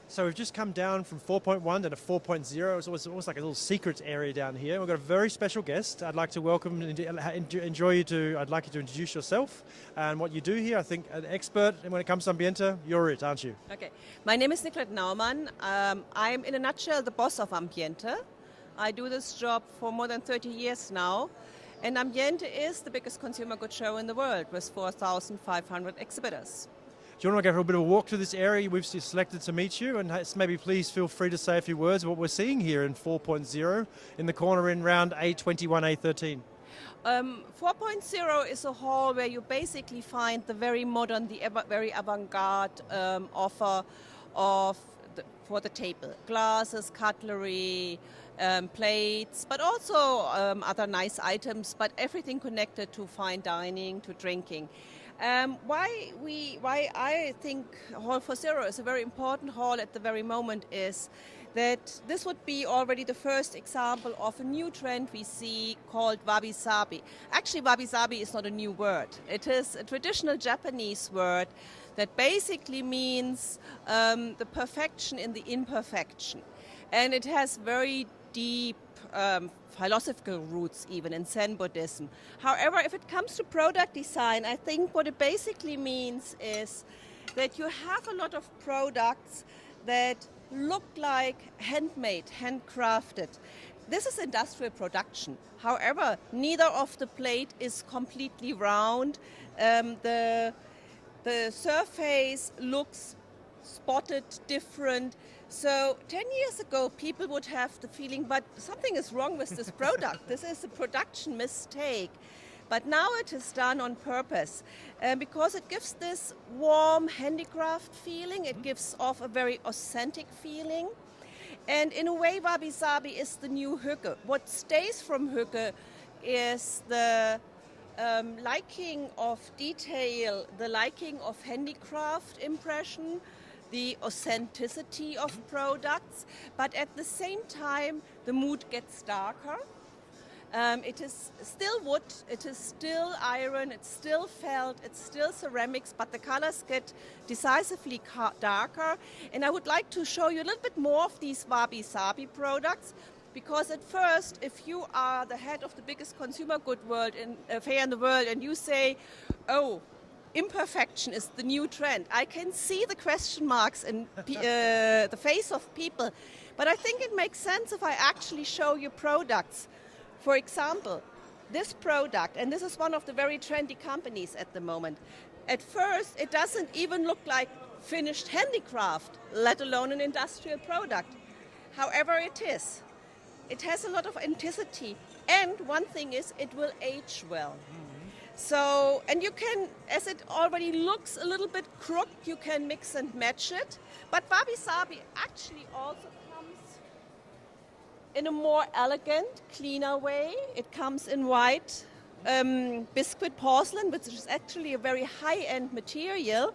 So we've just come down from 4.1 to 4.0. It's almost like a little secret area down here. We've got a very special guest. I'd like to welcome and enjoy you to. I'd like you to introduce yourself and what you do here. I think an expert when it comes to Ambiente, you're it, aren't you? Okay. My name is Nicolette Naumann. I'm, in a nutshell, the boss of Ambiente. I do this job for more than 30 years now. And Ambiente is the biggest consumer goods show in the world with 4,500 exhibitors. Do you want to go for a bit of a walk through this area we've selected to meet you? And maybe please feel free to say a few words of what we're seeing here in 4.0 in the corner in round A21, A13. 4.0 is a hall where you basically find the very modern, very avant-garde offer for the table. Glasses, cutlery, plates, but also other nice items, but everything connected to fine dining, to drinking. Why I think Hall 4.0 is a very important hall at the very moment is that this would be already the first example of a new trend we see called wabi-sabi. Actually, wabi-sabi is not a new word. It is a traditional Japanese word that basically means the perfection in the imperfection. And it has very deep philosophical roots even in Zen Buddhism. However, if it comes to product design, I think what it basically means is that you have a lot of products that look like handmade, handcrafted. This is industrial production. However, neither of the plate is completely round. The surface looks spotted, different. So 10 years ago, people would have the feeling, but something is wrong with this product. This is a production mistake. But now it is done on purpose because it gives this warm handicraft feeling. It gives off a very authentic feeling. And in a way, wabi-sabi is the new hygge. What stays from hygge is the liking of detail, the liking of handicraft impression, the authenticity of products, but at the same time the mood gets darker. It is still wood, it is still iron, it's still felt, it's still ceramics, but the colors get decisively darker. And I would like to show you a little bit more of these wabi-sabi products, because at first, if you are the head of the biggest consumer good fair in the world and you say, oh, imperfection is the new trend, I can see the question marks in the face of people. But I think it makes sense if I actually show you products. For example, this product, and this is one of the very trendy companies at the moment. At first, it doesn't even look like finished handicraft, let alone an industrial product. However, it is. It has a lot of authenticity. And one thing is, it will age well. So, and you can, as it already looks a little bit crooked, you can mix and match it. But wabi-sabi actually also comes in a more elegant, cleaner way. It comes in white biscuit porcelain, which is actually a very high-end material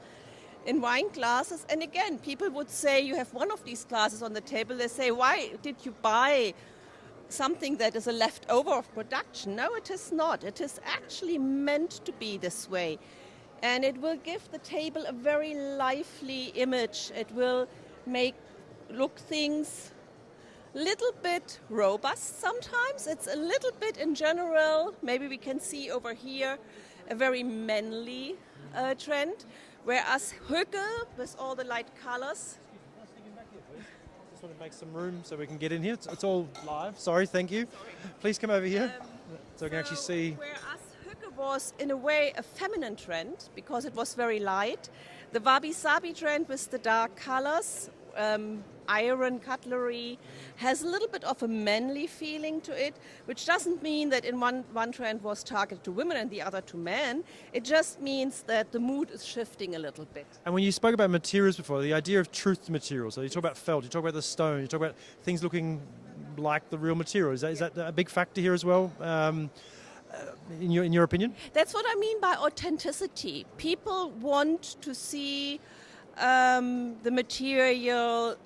in wine glasses. And again, people would say, you have one of these glasses on the table. They say, why did you buy something that is a leftover of production? No, it is not. It is actually meant to be this way. And it will give the table a very lively image. It will look things a little bit robust sometimes. It's a little bit in general, maybe we can see over here, a very manly trend. Whereas hygge, with all the light colors, want to make some room so we can get in here. It's all live. Sorry, thank you. Please come over here so we can actually see. Whereas hygge was in a way a feminine trend because it was very light, the wabi-sabi trend with the dark colors, iron cutlery, has a little bit of a manly feeling to it, which doesn't mean that in one trend was targeted to women and the other to men. It just means that the mood is shifting a little bit. And when you spoke about materials before, the idea of truth materials, so you talk about felt, you talk about the stone, you talk about things looking like the real material. Is that a big factor here as well? In your opinion? That's what I mean by authenticity. People want to see the material,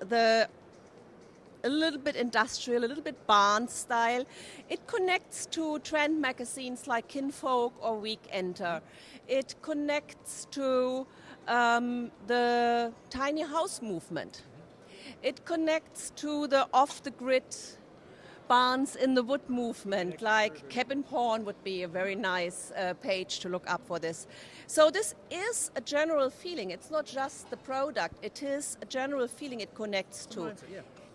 a little bit industrial, a little bit barn style. It connects to trend magazines like Kinfolk or Weekender. It connects to the tiny house movement. It connects to the off-the-grid barns in the wood movement, like Cabin Pawn would be a very nice page to look up for this. So this is a general feeling. It's not just the product. It is a general feeling it connects to.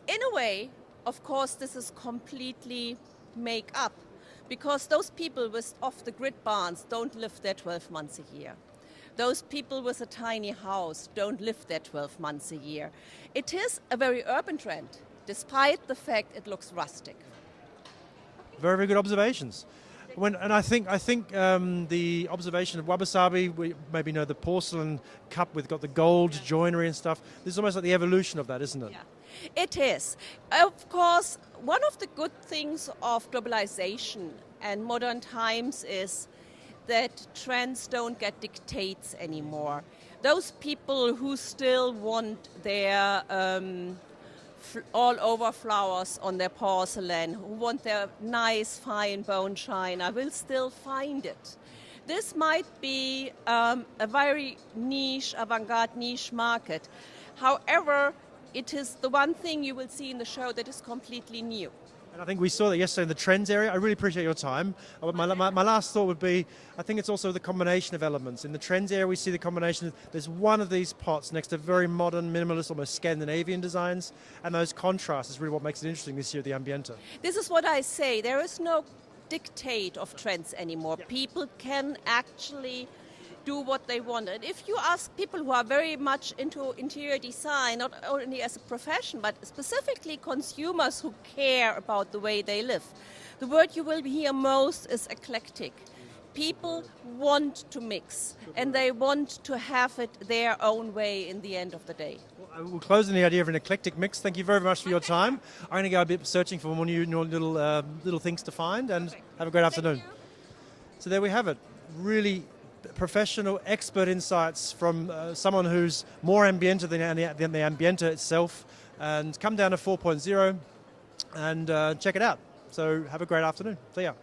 In a way, of course, this is completely make up, because those people with off-the-grid barns don't live there 12 months a year. Those people with a tiny house don't live there 12 months a year. It is a very urban trend, despite the fact it looks rustic. Very, very good observations. And I think the observation of wabi-sabi, we maybe know the porcelain cup with got the gold joinery and stuff. This is almost like the evolution of that, isn't it? Yeah. It is. Of course, one of the good things of globalization and modern times is that trends don't get dictates anymore. Those people who still want their all-over flowers on their porcelain, who want their nice, fine bone china, will still find it. This might be a very niche, avant-garde niche market. However, it is the one thing you will see in the show that is completely new. And I think we saw that yesterday in the trends area. I really appreciate your time. My last thought would be, I think it's also the combination of elements. In the trends area, we see the combination. There's one of these pots next to very modern, minimalist, almost Scandinavian designs, and those contrasts is really what makes it interesting this year at the Ambiente. This is what I say. There is no dictate of trends anymore. Yeah. People can actually do what they want. And if you ask people who are very much into interior design, not only as a profession, but specifically consumers who care about the way they live, the word you will hear most is eclectic. People want to mix, and they want to have it their own way in the end of the day. Well, we'll close on the idea of an eclectic mix. Thank you very much for your time. I'm going to go a bit searching for more new little things to find, and have a great afternoon. So there we have it. Really professional, expert insights from someone who's more ambiente than the Ambiente itself, and come down to 4.0 and check it out. So have a great afternoon. See ya.